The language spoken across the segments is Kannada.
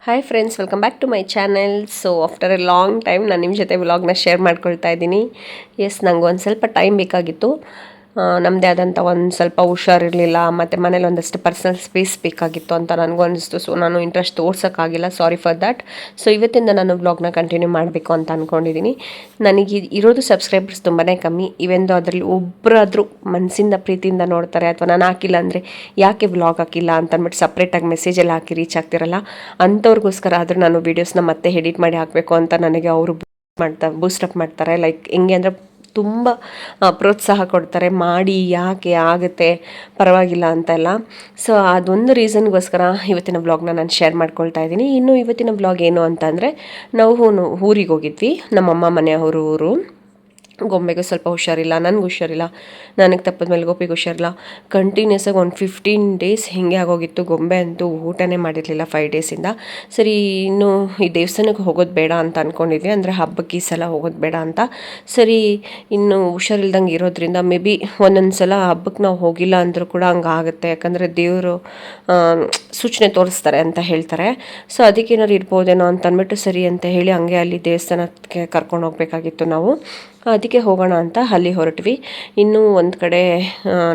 Hi friends, welcome back to my channel. So after a long time ನಾನು ನಿಮ್ಮ ಜೊತೆ ವ್ಲಾಗ್ನ ಶೇರ್ ಮಾಡ್ಕೊಳ್ತಾ ಇದ್ದೀನಿ. ಎಸ್, ನಂಗೆ ಒಂದು ಸ್ವಲ್ಪ ಟೈಮ್ ಬೇಕಾಗಿತ್ತು. ನಮ್ಮದೇ ಆದಂಥ ಒಂದು ಸ್ವಲ್ಪ ಹುಷಾರಿರಲಿಲ್ಲ, ಮತ್ತು ಮನೇಲಿ ಒಂದಷ್ಟು ಪರ್ಸನಲ್ ಸ್ಪೇಸ್ ಬೇಕಾಗಿತ್ತು ಅಂತ ನನಗೂ ಅನಿಸ್ತು. ಸೊ ನಾನು ಇಂಟ್ರೆಸ್ಟ್ ತೋರ್ಸೋಕ್ಕಾಗಿಲ್ಲ, ಸಾರಿ ಫಾರ್ ದ್ಯಾಟ್. ಸೊ ಇವತ್ತಿಂದ ನಾನು ವ್ಲಾಗ್ನ ಕಂಟಿನ್ಯೂ ಮಾಡಬೇಕು ಅಂತ ಅಂದ್ಕೊಂಡಿದ್ದೀನಿ. ನನಗೆ ಇರೋದು ಸಬ್ಸ್ಕ್ರೈಬರ್ಸ್ ತುಂಬಾ ಕಮ್ಮಿ. ಇವೆಂದು ಅದರಲ್ಲಿ ಒಬ್ಬರಾದರೂ ಮನಸ್ಸಿಂದ ಪ್ರೀತಿಯಿಂದ ನೋಡ್ತಾರೆ, ಅಥವಾ ನಾನು ಹಾಕಿಲ್ಲ ಅಂದರೆ ಯಾಕೆ ವ್ಲಾಗ್ ಹಾಕಿಲ್ಲ ಅಂತ ಅಂದ್ಬಿಟ್ಟು ಸಪ್ರೇಟಾಗಿ ಮೆಸೇಜಲ್ಲಿ ಹಾಕಿ ರೀಚ್ ಆಗ್ತಿರಲ್ಲ, ಅಂಥವ್ರಿಗೋಸ್ಕರ ಆದರೂ ನಾನು ವೀಡಿಯೋಸ್ನ ಮತ್ತೆ ಎಡಿಟ್ ಮಾಡಿ ಹಾಕಬೇಕು ಅಂತ ನನಗೆ ಅವರು ಬೂಸ್ಟಪ್ ಮಾಡ್ತಾರೆ. ಲೈಕ್ ಹೆಂಗೆ ಅಂದರೆ ತುಂಬ ಪ್ರೋತ್ಸಾಹ ಕೊಡ್ತಾರೆ, ಮಾಡಿ ಯಾಕೆ ಆಗುತ್ತೆ ಪರವಾಗಿಲ್ಲ ಅಂತೆಲ್ಲ. ಸೊ ಅದೊಂದು ರೀಸನ್ಗೋಸ್ಕರ ಇವತ್ತಿನ ವ್ಲಾಗ್ನ ನಾನು ಶೇರ್ ಮಾಡ್ಕೊಳ್ತಾ ಇದ್ದೀನಿ. ಇನ್ನು ಇವತ್ತಿನ ವ್ಲಾಗ್ ಏನು ಅಂತಂದರೆ, ನಾವು ಊರಿಗೆ ಹೋಗಿದ್ವಿ, ನಮ್ಮಮ್ಮ ಮನೆಯವರು ಊರು. ಗೊಂಬೆಗೆ ಸ್ವಲ್ಪ ಹುಷಾರಿಲ್ಲ, ನನಗೆ ಹುಷಾರಿಲ್ಲ, ನನಗೆ ತಪ್ಪದ ಮೇಲೆ ಗೋಪಿಗೆ ಹುಷಾರಿಲ್ಲ. ಕಂಟಿನ್ಯೂಸಾಗಿ ಒಂದು 15 ಡೇಸ್ ಹೀಗೆ ಆಗೋಗಿತ್ತು. ಗೊಂಬೆ ಅಂತೂ ಊಟನೇ ಮಾಡಿರಲಿಲ್ಲ 5 ಡೇಸಿಂದ. ಸರಿ, ಇನ್ನು ಈ ದೇವಸ್ಥಾನಕ್ಕೆ ಹೋಗೋದು ಬೇಡ ಅಂತ ಅಂದ್ಕೊಂಡಿದ್ವಿ, ಅಂದರೆ ಹಬ್ಬಕ್ಕೆ ಈ ಸಲ ಹೋಗೋದು ಬೇಡ ಅಂತ. ಸರಿ, ಇನ್ನು ಹುಷಾರಿಲ್ದಂಗೆ ಇರೋದ್ರಿಂದ ಮೇ ಬಿ ಒಂದೊಂದು ಸಲ ಹಬ್ಬಕ್ಕೆ ನಾವು ಹೋಗಿಲ್ಲ ಅಂದರೂ ಕೂಡ ಹಂಗಾಗುತ್ತೆ, ಯಾಕಂದರೆ ದೇವರು ಸೂಚನೆ ತೋರಿಸ್ತಾರೆ ಅಂತ ಹೇಳ್ತಾರೆ. ಸೊ ಅದಕ್ಕೇನಾದ್ರು ಇರ್ಬೋದೇನೋ ಅಂತ ಅಂದ್ಬಿಟ್ಟು ಸರಿ ಅಂತ ಹೇಳಿ ಹಂಗೆ ಅಲ್ಲಿ ದೇವಸ್ಥಾನಕ್ಕೆ ಕರ್ಕೊಂಡು ಹೋಗಬೇಕಾಗಿತ್ತು ನಾವು. ಅದಕ್ಕೆ ಹೋಗೋಣ ಅಂತ ಅಲ್ಲಿ ಹೊರಟ್ವಿ. ಇನ್ನೂ ಒಂದು ಕಡೆ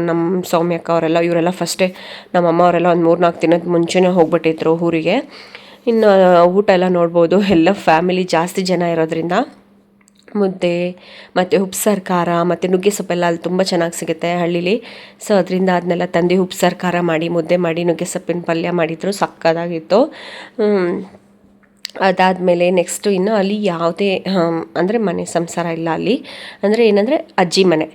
ನಮ್ಮ ಸೌಮ್ಯಕ್ಕ ಇವರೆಲ್ಲ ಫಸ್ಟೇ, ನಮ್ಮಮ್ಮ ಅವರೆಲ್ಲ ಒಂದು 3-4 ದಿನದ ಮುಂಚೆನೇ ಹೋಗ್ಬಿಟ್ಟಿದ್ರು ಊರಿಗೆ. ಇನ್ನು ಊಟ ಎಲ್ಲ ನೋಡ್ಬೋದು, ಎಲ್ಲ ಫ್ಯಾಮಿಲಿ ಜಾಸ್ತಿ ಜನ ಇರೋದ್ರಿಂದ ಮುದ್ದೆ ಮತ್ತು ಉಪ್ಸಾರು ಖಾರ ಮತ್ತು ನುಗ್ಗೆ ಸೊಪ್ಪೆಲ್ಲ ಅಲ್ಲಿ ತುಂಬ ಚೆನ್ನಾಗಿ ಸಿಗುತ್ತೆ ಹಳ್ಳೀಲಿ. ಸೊ ಅದರಿಂದ ಅದನ್ನೆಲ್ಲ ತಂದು ಉಪ್ಸಾರು ಖಾರ ಮಾಡಿ, ಮುದ್ದೆ ಮಾಡಿ, ನುಗ್ಗೆ ಸೊಪ್ಪಿನ ಪಲ್ಯ ಮಾಡಿದರು, ಸಕ್ಕದಾಗಿತ್ತು. ಅದಾದಮೇಲೆ ನೆಕ್ಸ್ಟು ಇನ್ನು ಅಲ್ಲಿ ಯಾವುದೇ ಅಂದರೆ ಮನೆ ಸಂಸಾರ ಇಲ್ಲ ಅಲ್ಲಿ. ಅಂದರೆ ಏನಂದರೆ ಅಜ್ಜಿ ಮನೆ,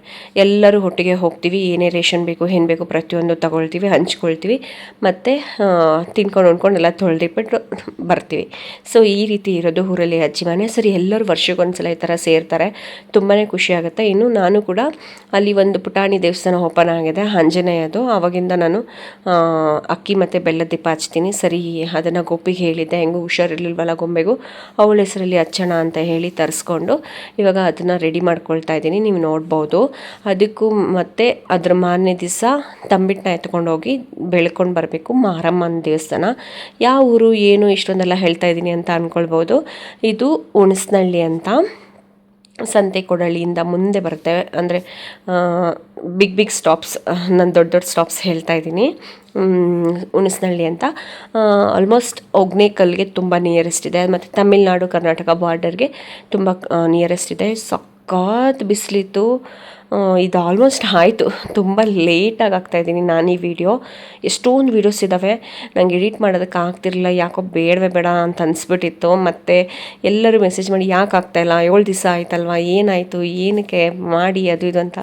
ಎಲ್ಲರೂ ಒಟ್ಟಿಗೆ ಹೋಗ್ತೀವಿ, ಏನೇ ರೇಷನ್ ಬೇಕು ಏನು ಬೇಕು ಪ್ರತಿಯೊಂದು ತೊಗೊಳ್ತೀವಿ, ಹಂಚ್ಕೊಳ್ತೀವಿ, ಮತ್ತು ತಿನ್ಕೊಂಡು ಉಣ್ಕೊಂಡು ಎಲ್ಲ ತೊಳೆದಿಟ್ಬಿಟ್ಟು ಬರ್ತೀವಿ. ಸೊ ಈ ರೀತಿ ಇರೋದು ಊರಲ್ಲಿ ಅಜ್ಜಿ ಮನೆ. ಸರಿ, ಎಲ್ಲರೂ ವರ್ಷಕ್ಕೊಂದ್ಸಲ ಈ ಥರ ಸೇರ್ತಾರೆ, ತುಂಬಾ ಖುಷಿಯಾಗುತ್ತೆ. ಇನ್ನು ನಾನು ಕೂಡ ಅಲ್ಲಿ ಒಂದು ಪುಟಾಣಿ ದೇವಸ್ಥಾನ ಓಪನ್ ಆಗಿದೆ, ಆಂಜನೇಯದು. ಆವಾಗಿಂದ ನಾನು ಅಕ್ಕಿ ಮತ್ತು ಬೆಲ್ಲದ ದೀಪ ಹಚ್ತೀನಿ. ಸರಿ, ಅದನ್ನು ಗೋಪಿಗೆ ಹೇಳಿದ್ದೆ, ಹೆಂಗೂ ಹುಷಾರಿರ್ಲಿಲ್ವಲ್ಲ ಗೊಂಬೆಗೂ, ಅವಳ ಹೆಸರಲ್ಲಿ ಹಚ್ಚೋಣ ಅಂತ ಹೇಳಿ ತರಿಸ್ಕೊಂಡು ಇವಾಗ ಅದನ್ನು ರೆಡಿ ಮಾಡ್ಕೊಳ್ತಾ ಇದ್ದೀನಿ, ನೀವು ನೋಡ್ಬೋದು. ಅದಕ್ಕೂ ಮತ್ತು ಅದ್ರ ಮಾರನೇ ದಿವಸ ತಂಬಿಟ್ಟನ್ನ ಎತ್ಕೊಂಡೋಗಿ ಬೆಳ್ಕೊಂಡು ಬರಬೇಕು. ಮಾರಮ್ಮನ ದೇವಸ್ಥಾನ. ಯಾವ ಊರು ಏನು ಇಷ್ಟೊಂದೆಲ್ಲ ಹೇಳ್ತಾ ಇದ್ದೀನಿ ಅಂತ ಅಂದ್ಕೊಳ್ಬೋದು. ಇದು ಹುಣಸನಹಳ್ಳಿ ಅಂತ, ಸಂತೆಕೊಡಳ್ಳಿಯಿಂದ ಮುಂದೆ ಬರುತ್ತೆ. ಅಂದರೆ ಬಿಗ್ ಸ್ಟಾಪ್ಸ್, ನಾನು ದೊಡ್ಡ ಸ್ಟಾಪ್ಸ್ ಹೇಳ್ತಾ ಇದ್ದೀನಿ. ಹುಣಸನಹಳ್ಳಿ ಅಂತ ಆಲ್ಮೋಸ್ಟ್ ಒಗ್ನೇಕಲ್ಗೆ ತುಂಬ ನಿಯರೆಸ್ಟ್ ಇದೆ, ಮತ್ತು ತಮಿಳ್ನಾಡು ಕರ್ನಾಟಕ ಬಾರ್ಡರ್ಗೆ ತುಂಬ ನಿಯರೆಸ್ಟ್ ಇದೆ. ಸಖತ್ ಬಿಸಿಲಿತ್ತು. ಇದು ಆಲ್ಮೋಸ್ಟ್ ಆಯಿತು, ತುಂಬ ಲೇಟಾಗಿ ಆಗ್ತಾಯಿದ್ದೀನಿ ನಾನು ಈ ವಿಡಿಯೋ. ಎಷ್ಟೊಂದು ವೀಡಿಯೋಸ್ ಇದ್ದಾವೆ, ನಂಗೆ ಎಡಿಟ್ ಮಾಡೋದಕ್ಕೆ ಆಗ್ತಿರಲಿಲ್ಲ, ಯಾಕೋ ಬೇಡವೇ ಬೇಡ ಅಂತ ಅನಿಸ್ಬಿಟ್ಟಿತ್ತು. ಮತ್ತು ಎಲ್ಲರೂ ಮೆಸೇಜ್ ಮಾಡಿ ಯಾಕೆ ಆಗ್ತಾಯಿಲ್ಲ, 7 ದಿವಸ ಆಯ್ತಲ್ವ, ಏನಾಯಿತು, ಏನಕ್ಕೆ ಮಾಡಿ ಅದು ಇದು ಅಂತ.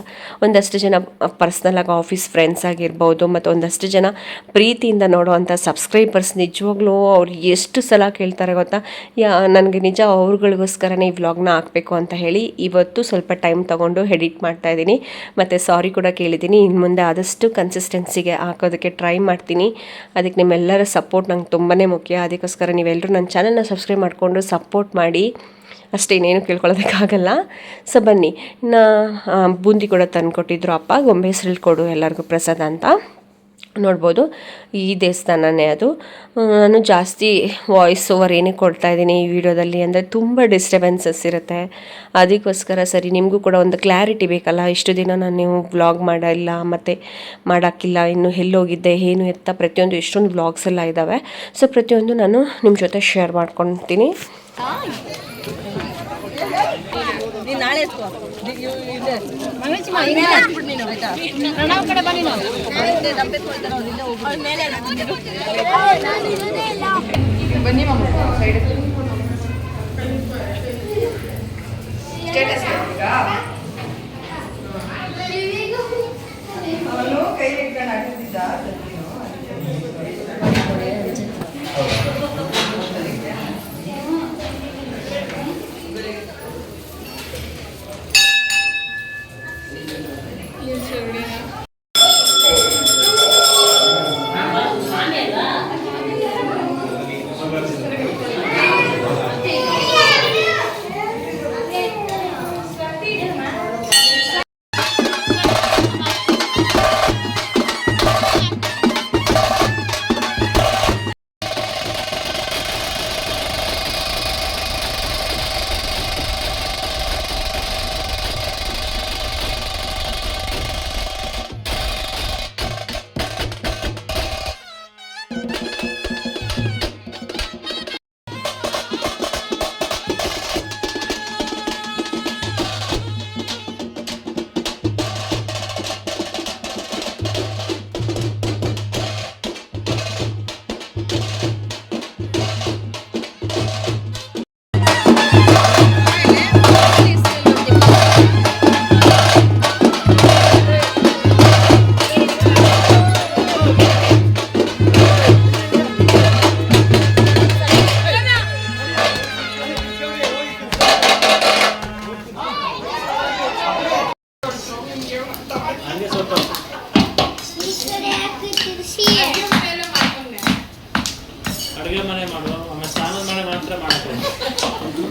ಒಂದಷ್ಟು ಜನ ಪರ್ಸ್ನಲಾಗಿ ಆಫೀಸ್ ಫ್ರೆಂಡ್ಸ್ ಆಗಿರ್ಬೋದು, ಮತ್ತು ಒಂದಷ್ಟು ಜನ ಪ್ರೀತಿಯಿಂದ ನೋಡುವಂಥ ಸಬ್ಸ್ಕ್ರೈಬರ್ಸ್, ನಿಜವಾಗ್ಲೂ ಅವ್ರು ಎಷ್ಟು ಸಲ ಕೇಳ್ತಾರೆ ಗೊತ್ತಾ, ನನಗೆ ನಿಜ ಅವ್ರುಗಳಿಗೋಸ್ಕರನೇ ಈ ವ್ಲಾಗ್ನ ಹಾಕಬೇಕು ಅಂತ ಹೇಳಿ ಇವತ್ತು ಸ್ವಲ್ಪ ಟೈಮ್ ತೊಗೊಂಡು ಎಡಿಟ್ ಮಾಡ್ತಾಯಿದ್ದೀನಿ. ಮತ್ತು ಸಾರಿ ಕೂಡ ಕೇಳಿದ್ದೀನಿ. ಇನ್ನು ಮುಂದೆ ಆದಷ್ಟು ಕನ್ಸಿಸ್ಟೆನ್ಸಿಗೆ ಹಾಕೋದಕ್ಕೆ ಟ್ರೈ ಮಾಡ್ತೀನಿ. ಅದಕ್ಕೆ ನಿಮ್ಮೆಲ್ಲರ ಸಪೋರ್ಟ್ ನಂಗೆ ತುಂಬಾ ಮುಖ್ಯ. ಅದಕ್ಕೋಸ್ಕರ ನೀವೆಲ್ಲರೂ ನನ್ನ ಚಾನಲ್ನ ಸಬ್ಸ್ಕ್ರೈಬ್ ಮಾಡಿಕೊಂಡು ಸಪೋರ್ಟ್ ಮಾಡಿ, ಅಷ್ಟೇ, ಇನ್ನೇನು ಕೇಳ್ಕೊಳ್ಳೋದಕ್ಕಾಗಲ್ಲ. ಸೊ ಬನ್ನಿ, ಇನ್ನು ಬೂಂದಿ ಕೂಡ ತಂದು ಕೊಟ್ಟಿದ್ರು ಅಪ್ಪ, ಗೊಂಬೆ ಹೆಸರಲ್ಲಿ ಕೊಡು ಎಲ್ಲರಿಗೂ ಪ್ರಸಾದ ಅಂತ. ನೋಡ್ಬೋದು, ಈ ದೇವಸ್ಥಾನನೇ ಅದು. ನಾನು ಜಾಸ್ತಿ ವಾಯ್ಸ್ ಓವರ್ ಏನಕ್ಕೆ ಕೊಡ್ತಾಯಿದ್ದೀನಿ ಈ ವಿಡಿಯೋದಲ್ಲಿ ಅಂದರೆ ತುಂಬ ಡಿಸ್ಟರ್ಬೆನ್ಸಸ್ ಇರುತ್ತೆ. ಅದಕ್ಕೋಸ್ಕರ ಸರಿ, ನಿಮಗೂ ಕೂಡ ಒಂದು ಕ್ಲಾರಿಟಿ ಬೇಕಲ್ಲ. ಇಷ್ಟು ದಿನ ನಾನು ನೀವು ವ್ಲಾಗ್ ಮಾಡಿಲ್ಲ, ಮತ್ತು ಮಾಡೋಕ್ಕಿಲ್ಲ, ಇನ್ನು ಎಲ್ಲೋಗಿದ್ದೆ ಏನು ಎತ್ತ ಪ್ರತಿಯೊಂದು ಎಷ್ಟೊಂದು ವ್ಲಾಗ್ಸ್ ಎಲ್ಲ ಇದ್ದಾವೆ. ಸೊ ಪ್ರತಿಯೊಂದು ನಾನು ನಿಮ್ಮ ಜೊತೆ ಶೇರ್ ಮಾಡ್ಕೊತೀನಿ. ನಾಳೆ ಬನ್ನಿ ಕೈ ಇಟ್ಕೊಂಡು ಹಾಕಿದ್ದ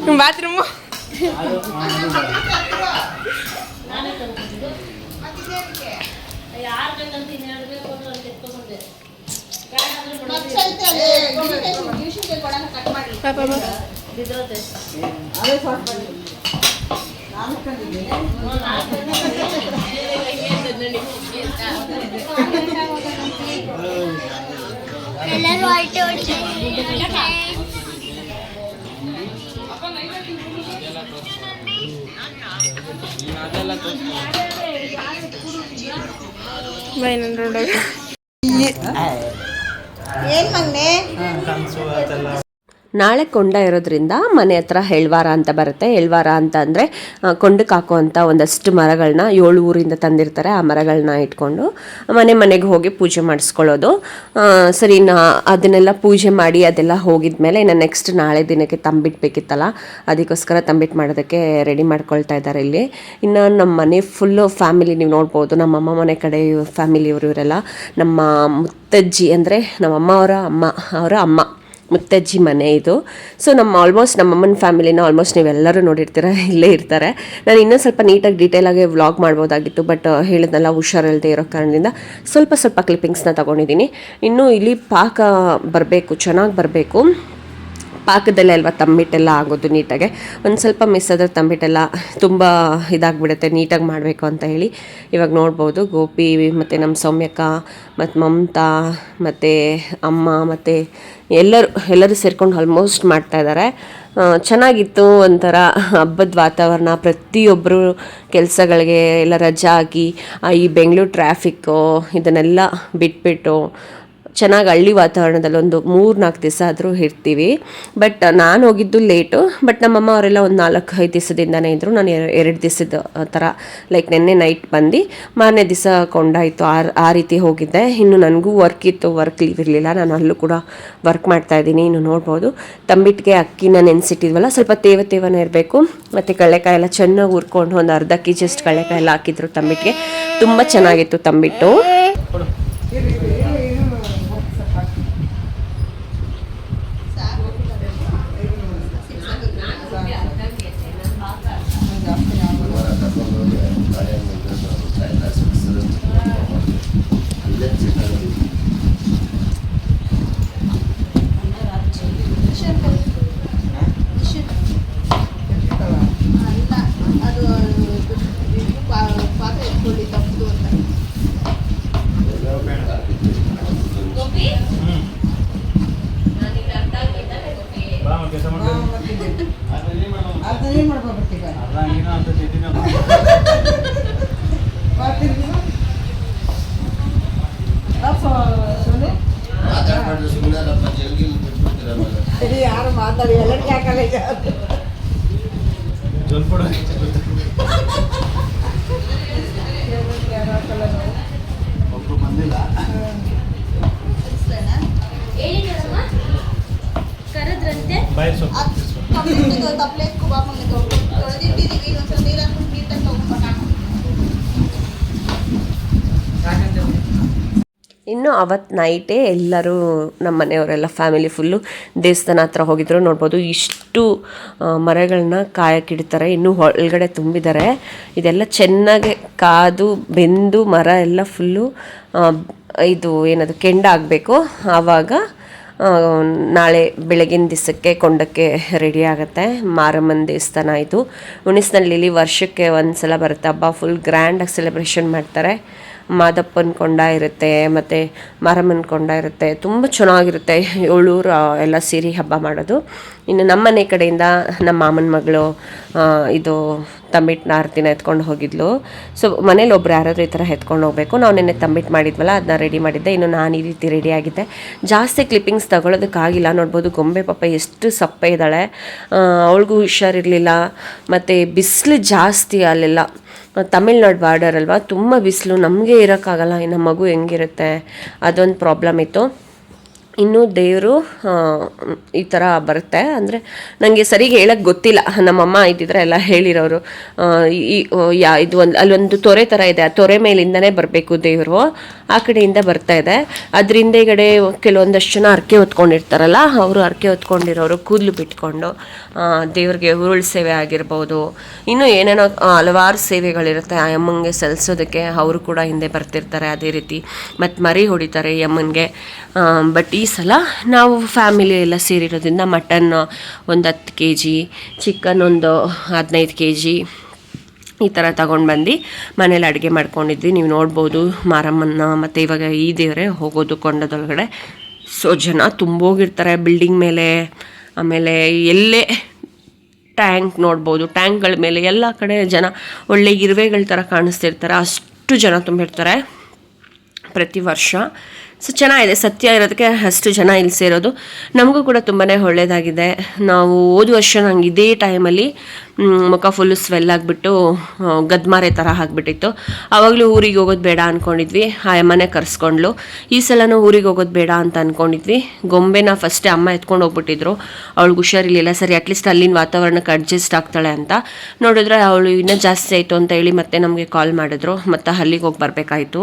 ಬಾತ್ರೂಮು ಎಲ್ಲರೂ ಆಯ್ತು ಏನ್ ಮಂಗ್ನೆ ನಾಳೆ ಕೊಂಡ ಇರೋದ್ರಿಂದ ಮನೆ ಹತ್ರ ಹೆಳ್ವಾರ ಅಂತ ಬರುತ್ತೆ. ಹೆಳ್ವಾರ ಅಂತ ಅಂದರೆ ಕೊಂಡಕ್ಕೆ ಹಾಕುವಂಥ ಒಂದಷ್ಟು ಮರಗಳನ್ನ 7 ಊರಿಂದ ತಂದಿರ್ತಾರೆ. ಆ ಮರಗಳನ್ನ ಇಟ್ಕೊಂಡು ಮನೆಗೆ ಹೋಗಿ ಪೂಜೆ ಮಾಡಿಸ್ಕೊಳ್ಳೋದು. ಸರಿ, ಅದನ್ನೆಲ್ಲ ಪೂಜೆ ಮಾಡಿ ಅದೆಲ್ಲ ಹೋಗಿದ್ಮೇಲೆ ಇನ್ನು ನೆಕ್ಸ್ಟ್ ನಾಳೆ ದಿನಕ್ಕೆ ತಂಬಿಟ್ಬೇಕಿತ್ತಲ್ಲ, ಅದಕ್ಕೋಸ್ಕರ ತಂಬಿಟ್ಟು ಮಾಡೋದಕ್ಕೆ ರೆಡಿ ಮಾಡ್ಕೊಳ್ತಾ ಇದ್ದಾರೆ ಇಲ್ಲಿ. ಇನ್ನು ನಮ್ಮ ಮನೆ ಫುಲ್ಲು ಫ್ಯಾಮಿಲಿ ನೀವು ನೋಡ್ಬೋದು. ನಮ್ಮಮ್ಮ ಮನೆ ಕಡೆ ಫ್ಯಾಮಿಲಿಯವರು ಇವರೆಲ್ಲ ನಮ್ಮ ಮುತ್ತಜ್ಜಿ ಅಂದರೆ ನಮ್ಮಮ್ಮ ಅವರ ಅಮ್ಮ ಮುತ್ತಜ್ಜಿ ಮನೆ ಇದು. ಸೊ ಆಲ್ಮೋಸ್ಟ್ ನಮ್ಮಮ್ಮನ ಫ್ಯಾಮಿಲಿನ ಆಲ್ಮೋಸ್ಟ್ ನೀವೆಲ್ಲರೂ ನೋಡಿರ್ತೀರ, ಇಲ್ಲೇ ಇರ್ತಾರೆ. ನಾನು ಇನ್ನೂ ಸ್ವಲ್ಪ ನೀಟಾಗಿ ಡೀಟೇಲಾಗಿ ವ್ಲಾಗ್ ಮಾಡ್ಬೋದಾಗಿತ್ತು, ಬಟ್ ಹೇಳಿದ್ನಲ್ಲ ಹುಷಾರಿಲ್ಲದೆ ಇರೋ ಕಾರಣದಿಂದ ಸ್ವಲ್ಪ ಕ್ಲಿಪ್ಪಿಂಗ್ಸ್ನ ತೊಗೊಂಡಿದ್ದೀನಿ. ಇನ್ನೂ ಇಲ್ಲಿ ಪಾಕ ಬರಬೇಕು, ಚೆನ್ನಾಗಿ ಬರಬೇಕು. ಪಾಕದಲ್ಲೇ ಅಲ್ವಾ ತಂಬಿಟ್ಟೆಲ್ಲ ಆಗೋದು ನೀಟಾಗೆ. ಒಂದು ಸ್ವಲ್ಪ ಮಿಸ್ ಆದರೆ ತಂಬಿಟ್ಟೆಲ್ಲ ತುಂಬ ಇದಾಗಿಬಿಡುತ್ತೆ ನೀಟಾಗಿ ಮಾಡಬೇಕು ಅಂತ ಹೇಳಿ. ಇವಾಗ ನೋಡ್ಬೋದು ಗೋಪಿ ಮತ್ತು ನಮ್ಮ ಸೌಮ್ಯಕ್ಕ ಮತ್ತು ಮಮತಾ ಮತ್ತು ಅಮ್ಮ ಮತ್ತು ಎಲ್ಲರೂ ಸೇರ್ಕೊಂಡು ಆಲ್ಮೋಸ್ಟ್ ಮಾಡ್ತಾಯಿದ್ದಾರೆ. ಚೆನ್ನಾಗಿತ್ತು, ಒಂಥರ ಹಬ್ಬದ ವಾತಾವರಣ. ಪ್ರತಿಯೊಬ್ಬರು ಕೆಲಸಗಳಿಗೆ ಎಲ್ಲ ರಜಾ ಹಾಕಿ ಈ ಬೆಂಗಳೂರು ಟ್ರಾಫಿಕ್ಕು ಇದನ್ನೆಲ್ಲ ಬಿಟ್ಬಿಟ್ಟು ಚೆನ್ನಾಗಿ ಹಳ್ಳಿ ವಾತಾವರಣದಲ್ಲಿ ಒಂದು 3-4 ದಿವಸ ಆದರೂ ಇರ್ತೀವಿ. ಬಟ್ ನಾನು ಹೋಗಿದ್ದು ಲೇಟು, ಬಟ್ ನಮ್ಮಮ್ಮ ಅವರೆಲ್ಲ ಒಂದು 4-5 ದಿವಸದಿಂದನೇ ಇದ್ದರು. ನಾನು 2 ದಿವಸದ ಥರ ಲೈಕ್ ನೆನ್ನೆ ನೈಟ್ ಬಂದು ಮಾರನೇ ದಿವಸ ಕೊಂಡಾಯಿತು, ಆ ರೀತಿ ಹೋಗಿದ್ದೆ. ಇನ್ನು ನನಗೂ ವರ್ಕ್ ಲೀವ್ ಇರಲಿಲ್ಲ, ನಾನು ಅಲ್ಲೂ ಕೂಡ ವರ್ಕ್ ಮಾಡ್ತಾಯಿದ್ದೀನಿ. ಇನ್ನು ನೋಡ್ಬೋದು ತಂಬಿಟ್ಟಿಗೆ ಅಕ್ಕಿನ ನೆನೆಸಿಟ್ಟಿದ್ವಲ್ಲ, ಸ್ವಲ್ಪ ತೇವನೇ ಇರಬೇಕು. ಮತ್ತು ಕಡಲೆಕಾಯಿ ಎಲ್ಲ ಚೆನ್ನಾಗಿ ಹುರ್ಕೊಂಡು ಒಂದು ಅರ್ಧ ಕೆಜಿ ಅಷ್ಟು ಕಡಲೆಕಾಯಿ ಎಲ್ಲ ಹಾಕಿದ್ರು ತಂಬಿಟ್ಟಿಗೆ. ತುಂಬ ಚೆನ್ನಾಗಿತ್ತು ತಂಬಿಟ್ಟು. ಯಾರು ಮಾತಾಡಿ ಎಲ್ಲಕ್ಕೆ ಹಾಕಲ್ಲ ಒಬ್ರು ಬಂದಿಲ್ಲ. ಕರದ್ರಂತೆ ಇನ್ನು ಅವತ್ತು ನೈಟೇ ಎಲ್ಲರೂ ನಮ್ಮ ಮನೆಯವರೆಲ್ಲ ಫ್ಯಾಮಿಲಿ ಫುಲ್ಲು ದೇವಸ್ಥಾನ ಹತ್ರ ಹೋಗಿದ್ರು. ನೋಡ್ಬೋದು ಇಷ್ಟು ಮರಗಳನ್ನ ಕಾಯಕ್ಕಿಡ್ತಾರೆ, ಇನ್ನೂ ಒಳಗಡೆ ತುಂಬಿದ್ದಾರೆ. ಇದೆಲ್ಲ ಚೆನ್ನಾಗಿ ಕಾದು ಬೆಂದು ಮರ ಎಲ್ಲ ಫುಲ್ಲು ಇದು ಏನದು ಕೆಂಡ ಆಗಬೇಕು. ಆವಾಗ ನಾಳೆ ಬೆಳಗಿನ ದಿವಸಕ್ಕೆ ಕೊಂಡಕ್ಕೆ ರೆಡಿ ಆಗುತ್ತೆ. ಮಾರಮ್ಮನ ದೇವಸ್ಥಾನ ಇದು ಹುಣಿಸ್ನಳ್ಳಿಲಿ ವರ್ಷಕ್ಕೆ ಒಂದು ಸಲ ಬರುತ್ತೆ ಹಬ್ಬ. ಫುಲ್ ಗ್ರ್ಯಾಂಡಾಗಿ ಸೆಲೆಬ್ರೇಷನ್ ಮಾಡ್ತಾರೆ. ಮಾದಪ್ಪನ ಕೊಂಡ ಇರುತ್ತೆ ಮತ್ತು ಮಾರಮ್ಮನ ಕೊಂಡ ಇರುತ್ತೆ, ತುಂಬ ಚೆನ್ನಾಗಿರುತ್ತೆ. 7 ಊರು ಎಲ್ಲ ಸೇರಿ ಹಬ್ಬ ಮಾಡೋದು. ಇನ್ನು ನಮ್ಮ ಮನೆ ಕಡೆಯಿಂದ ನಮ್ಮ ಮಾಮನ ಮಗಳು ಇದು ತಂಬಿಟ್ಟನ್ನ ಆರತಿನ ಎತ್ಕೊಂಡು ಹೋಗಿದ್ಲು. ಸೊ ಮನೇಲಿ ಒಬ್ರು ಯಾರಾದರೂ ಈ ಥರ ಎತ್ಕೊಂಡು ಹೋಗಬೇಕು. ನಾವು ನೆನ್ನೆ ತಂಬಿಟ್ಟು ಮಾಡಿದ್ವಲ್ಲ, ಅದನ್ನ ರೆಡಿ ಮಾಡಿದ್ದೆ. ಇನ್ನು ನಾನು ಈ ರೀತಿ ರೆಡಿಯಾಗಿದ್ದೆ. ಜಾಸ್ತಿ ಕ್ಲಿಪ್ಪಿಂಗ್ಸ್ ತಗೊಳ್ಳೋದಕ್ಕಾಗಿಲ್ಲ. ನೋಡ್ಬೋದು ಗೊಂಬೆ ಪಾಪ ಎಷ್ಟು ಸಪ್ಪೆ ಇದ್ದಾಳೆ, ಅವಳಿಗೂ ಹುಷಾರಿರಲಿಲ್ಲ. ಮತ್ತು ಬಿಸಿಲು ಜಾಸ್ತಿ ಅಲ್ಲೆಲ್ಲ, ತಮಿಳ್ನಾಡು ಬಾರ್ಡರ್ ಅಲ್ವಾ, ತುಂಬ ಬಿಸಿಲು, ನಮಗೆ ಇರೋಕ್ಕಾಗಲ್ಲ. ನಮ್ಮ ಮಗು ಹೆಂಗಿರುತ್ತೆ, ಅದೊಂದು ಪ್ರಾಬ್ಲಮ್ ಇತ್ತು. ಇನ್ನು ದೇವರು ಈ ಥರ ಬರುತ್ತೆ ಅಂದರೆ ನನಗೆ ಸರಿಗೆ ಹೇಳಕ್ಕೆ ಗೊತ್ತಿಲ್ಲ. ನಮ್ಮಮ್ಮ ಇದ್ದಿದ್ರೆ ಎಲ್ಲ ಹೇಳಿರೋರು. ಇದು ಅಲ್ಲೊಂದು ತೊರೆ ಥರ ಇದೆ, ಆ ತೊರೆ ಮೇಲಿಂದನೇ ಬರಬೇಕು ದೇವರು, ಆ ಕಡೆಯಿಂದ ಬರ್ತಾ ಇದೆ. ಅದ್ರ ಹಿಂದೆಗಡೆ ಕೆಲವೊಂದಷ್ಟು ಜನ ಹರಕೆ ಹೊತ್ಕೊಂಡಿರ್ತಾರಲ್ಲ, ಅವರು ಹರಕೆ ಹೊತ್ಕೊಂಡಿರೋರು ಕೂದಲು ಬಿಟ್ಕೊಂಡು ದೇವ್ರಿಗೆ ಉರುಳು ಸೇವೆ ಆಗಿರ್ಬೋದು, ಇನ್ನೂ ಏನೇನೋ ಹಲವಾರು ಸೇವೆಗಳಿರುತ್ತೆ ಆ ಅಮ್ಮಂಗೆ ಸಲ್ಲಿಸೋದಕ್ಕೆ. ಅವರು ಕೂಡ ಹಿಂದೆ ಬರ್ತಿರ್ತಾರೆ ಅದೇ ರೀತಿ. ಮತ್ತು ಮರಿ ಹೊಡಿತಾರೆ ಈ ಅಮ್ಮನಿಗೆ. ಬಟ್ ಈ ಸಲ ನಾವು ಫ್ಯಾಮಿಲಿ ಎಲ್ಲ ಸೇರಿರೋದ್ರಿಂದ ಮಟನ್ ಒಂದು 10 kg, ಚಿಕನ್ ಒಂದು 15 kg ಈ ಥರ ತಗೊಂಡು ಬಂದು ಮನೇಲಿ ಅಡುಗೆ ಮಾಡ್ಕೊಂಡಿದ್ವಿ. ನೀವು ನೋಡ್ಬೋದು ಮಾರಮ್ಮನ. ಮತ್ತು ಇವಾಗ ಈ ದೇವರೇ ಹೋಗೋದು ಕೊಂಡದೊಳಗಡೆ. ಸೊ ಜನ ತುಂಬೋಗಿರ್ತಾರೆ ಬಿಲ್ಡಿಂಗ್ ಮೇಲೆ. ಆಮೇಲೆ ಎಲ್ಲೇ ಟ್ಯಾಂಕ್ ನೋಡ್ಬೋದು, ಟ್ಯಾಂಕ್ಗಳ ಮೇಲೆ ಎಲ್ಲ ಕಡೆ ಜನ ಒಳ್ಳೆ ಇರುವೆಗಳ ಥರ ಕಾಣಿಸ್ತಿರ್ತಾರೆ, ಅಷ್ಟು ಜನ ತುಂಬಿರ್ತಾರೆ ಪ್ರತಿ ವರ್ಷ. ಸೊ ಚೆನ್ನಾಗಿದೆ, ಸತ್ಯ ಇರೋದಕ್ಕೆ ಅಷ್ಟು ಜನ ಇಲ್ಲಿ ಸೇರೋದು. ನಮಗೂ ಕೂಡ ತುಂಬಾ ಒಳ್ಳೆಯದಾಗಿದೆ. ನಾವು ಹೋದ ವರ್ಷ ನಂಗೆ ಇದೇ ಟೈಮಲ್ಲಿ ಮುಖ ಫುಲ್ಲು ಸ್ವೆಲ್ ಆಗಿಬಿಟ್ಟು ಗದ್ಮಾರೆ ಥರ ಆಗಿಬಿಟ್ಟಿತ್ತು. ಆವಾಗಲೂ ಊರಿಗೆ ಹೋಗೋದು ಬೇಡ ಅಂದ್ಕೊಂಡಿದ್ವಿ, ಆ ಅಮ್ಮನೇ ಕರೆಸ್ಕೊಂಡ್ಲು. ಈ ಸಲನೂ ಊರಿಗೆ ಹೋಗೋದು ಬೇಡ ಅಂತ ಅಂದ್ಕೊಂಡಿದ್ವಿ. ಗೊಂಬೆನ ಫಸ್ಟೇ ಅಮ್ಮ ಎತ್ಕೊಂಡು ಹೋಗ್ಬಿಟ್ಟಿದ್ರು, ಅವಳಿಗೆ ಹುಷಾರಿರಲಿಲ್ಲ. ಸರಿ ಅಟ್ಲೀಸ್ಟ್ ಅಲ್ಲಿನ ವಾತಾವರಣಕ್ಕೆ ಅಡ್ಜಸ್ಟ್ ಆಗ್ತಾಳೆ ಅಂತ ನೋಡಿದ್ರೆ ಅವಳು ಇನ್ನೂ ಜಾಸ್ತಿ ಆಯಿತು ಅಂತ ಹೇಳಿ ಮತ್ತೆ ನಮಗೆ ಕಾಲ್ ಮಾಡಿದ್ರು. ಮತ್ತು ಅಲ್ಲಿಗೆ ಹೋಗಿ ಬರಬೇಕಾಯಿತು.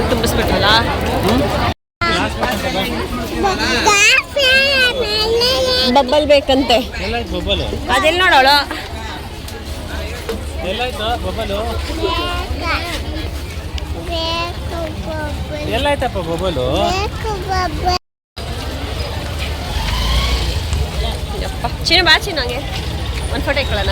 ತುಂಬಿಸ್ಬಿಟ್ರಲ್ಲ, ಬಬ್ಬಲ್ ಬೇಕಂತೆ. ಅದೆಲ್ಲ ನೋಡೋಳು ಎಲ್ಲಾಯ್ತಪ್ಪ ಬೊಬಲು. ಚಿನ್ನ ಬಾ, ಚಿನ್ನಂಗೆ ಒಂದು ಫೋಟೋ ಇಟ್ಕೊಳ್ಳೋಣ.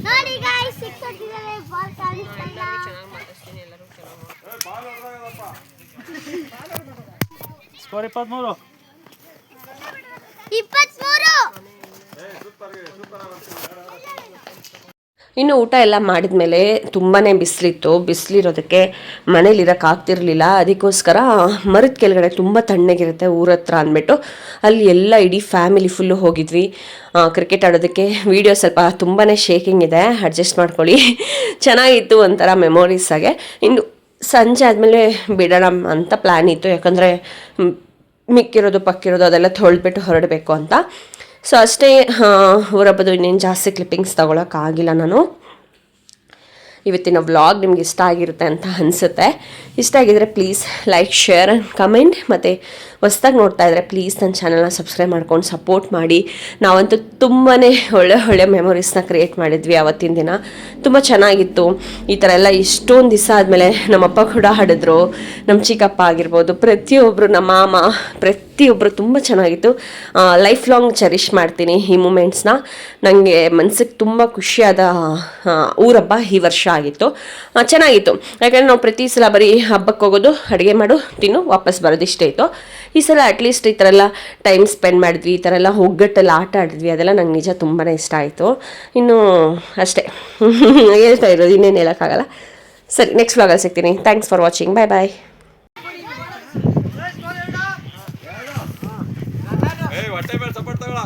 ನೋಡಿ ಗಾಯ್ಸ್, ಸಿಕ್ಕಿದ್ದಾರೆ ಬಾಲ್ ಕಾಣಿಸ್ತಾ ಸ್ಕೋರ್ 23. ಇನ್ನು ಊಟ ಎಲ್ಲ ಮಾಡಿದ್ಮೇಲೆ ತುಂಬಾ ಬಿಸಿಲಿತ್ತು. ಬಿಸಿಲಿರೋದಕ್ಕೆ ಮನೇಲಿರೋಕ್ಕೆ ಆಗ್ತಿರ್ಲಿಲ್ಲ. ಅದಕ್ಕೋಸ್ಕರ ಮರದ ಕೆಳಗಡೆ ತುಂಬ ತಣ್ಣಗಿರುತ್ತೆ ಊರ ಹತ್ರ ಅಂದ್ಬಿಟ್ಟು ಅಲ್ಲಿ ಎಲ್ಲ ಇಡೀ ಫ್ಯಾಮಿಲಿ ಫುಲ್ಲು ಹೋಗಿದ್ವಿ ಕ್ರಿಕೆಟ್ ಆಡೋದಕ್ಕೆ. ವಿಡಿಯೋ ಸ್ವಲ್ಪ ತುಂಬಾ ಶೇಕಿಂಗ್ ಇದೆ, ಅಡ್ಜಸ್ಟ್ ಮಾಡ್ಕೊಳ್ಳಿ. ಚೆನ್ನಾಗಿತ್ತು, ಒಂಥರ ಮೆಮೊರೀಸ್ ಆಗೆ. ಇನ್ನು ಸಂಜೆ ಆದಮೇಲೆ ಬಿಡೋಣ ಅಂತ ಪ್ಲ್ಯಾನ್ ಇತ್ತು, ಯಾಕಂದರೆ ಮಿಕ್ಕಿರೋದು ಪಕ್ಕಿರೋದು ಅದೆಲ್ಲ ತೊಳೆದ್ಬಿಟ್ಟು ಹೊರಡಬೇಕು ಅಂತ. ಸೊ ಅಷ್ಟೇ, ಹೊರಬದು ಇನ್ನೇನು ಜಾಸ್ತಿ ಕ್ಲಿಪ್ಪಿಂಗ್ಸ್ ತೊಗೊಳಕ್ಕಾಗಿಲ್ಲ ನಾನು. ಇವತ್ತಿನ ವ್ಲಾಗ್ ನಿಮ್ಗೆ ಇಷ್ಟ ಆಗಿರುತ್ತೆ ಅಂತ ಅನಿಸುತ್ತೆ. ಇಷ್ಟ ಆಗಿದರೆ please like, share and comment. ಮತ್ತು ಹೊಸ್ದಾಗಿ ನೋಡ್ತಾ ಇದ್ದರೆ ಪ್ಲೀಸ್ ನನ್ನ ಚಾನಲ್ನ ಸಬ್ಸ್ಕ್ರೈಬ್ ಮಾಡ್ಕೊಂಡು ಸಪೋರ್ಟ್ ಮಾಡಿ. ನಾವಂತೂ ತುಂಬಾ ಒಳ್ಳೆ ಮೆಮೊರೀಸ್ನ ಕ್ರಿಯೇಟ್ ಮಾಡಿದ್ವಿ ಆವತ್ತಿನ ದಿನ. ತುಂಬ ಚೆನ್ನಾಗಿತ್ತು. ಈ ಥರ ಎಲ್ಲ ಇಷ್ಟೊಂದು ದಿವಸ ಆದಮೇಲೆ ನಮ್ಮಪ್ಪ ಕೂಡ ಹಾಡಿದ್ರು, ನಮ್ಮ ಚಿಕ್ಕಪ್ಪ ಆಗಿರ್ಬೋದು, ಪ್ರತಿಯೊಬ್ಬರು, ನಮ್ಮ ಮಾಮ, ಪ್ರತಿಯೊಬ್ಬರು ತುಂಬ ಚೆನ್ನಾಗಿತ್ತು. ಲೈಫ್ ಲಾಂಗ್ ಚೆರಿಷ್ ಮಾಡ್ತೀನಿ ಈ ಮೂಮೆಂಟ್ಸ್ನ. ನನಗೆ ಮನ್ಸಿಗೆ ತುಂಬ ಖುಷಿಯಾದ ಊರಬ್ಬ ಈ ವರ್ಷ ಆಗಿತ್ತು. ಚೆನ್ನಾಗಿತ್ತು, ಯಾಕಂದರೆ ನಾವು ಪ್ರತಿ ಸಲ ಬರೀ ಹಬ್ಬಕ್ಕೆ ಹೋಗೋದು, ಅಡುಗೆ ಮಾಡು, ತಿನ್ನು, ವಾಪಸ್ ಬರೋದು ಇಷ್ಟೇ ಇತ್ತು. ಈ ಸಲ ಅಟ್ಲೀಸ್ಟ್ ಈ ಥರ ಎಲ್ಲ ಟೈಮ್ ಸ್ಪೆಂಡ್ ಮಾಡಿದ್ವಿ, ಈ ಥರ ಎಲ್ಲ ಒಗ್ಗಟ್ಟೆಲ್ಲ ಆಟ ಆಡಿದ್ವಿ. ಅದೆಲ್ಲ ನಂಗೆ ನಿಜ ತುಂಬಾ ಇಷ್ಟ ಆಯಿತು. ಇನ್ನು ಅಷ್ಟೇ ಹೇಳ್ತಾ ಇರೋದು, ಇನ್ನೇನು ಹೇಳೋಕ್ಕಾಗಲ್ಲ. ಸರಿ, ನೆಕ್ಸ್ಟ್ ವ್ಲಾಗಲ್ಲಿ ಸಿಗ್ತೀನಿ. Thanks for watching. Bye bye. ಹೊಟ್ಟೆ ಮೇಲೆ ಸಪೋರ್ಟ್ ತಗೊಳ.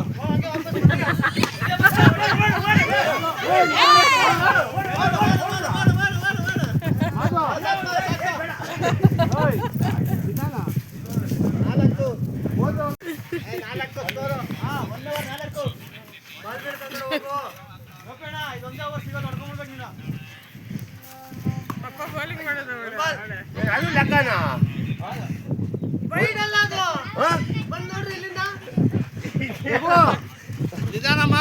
ನಿಧಾನಮ್ಮ.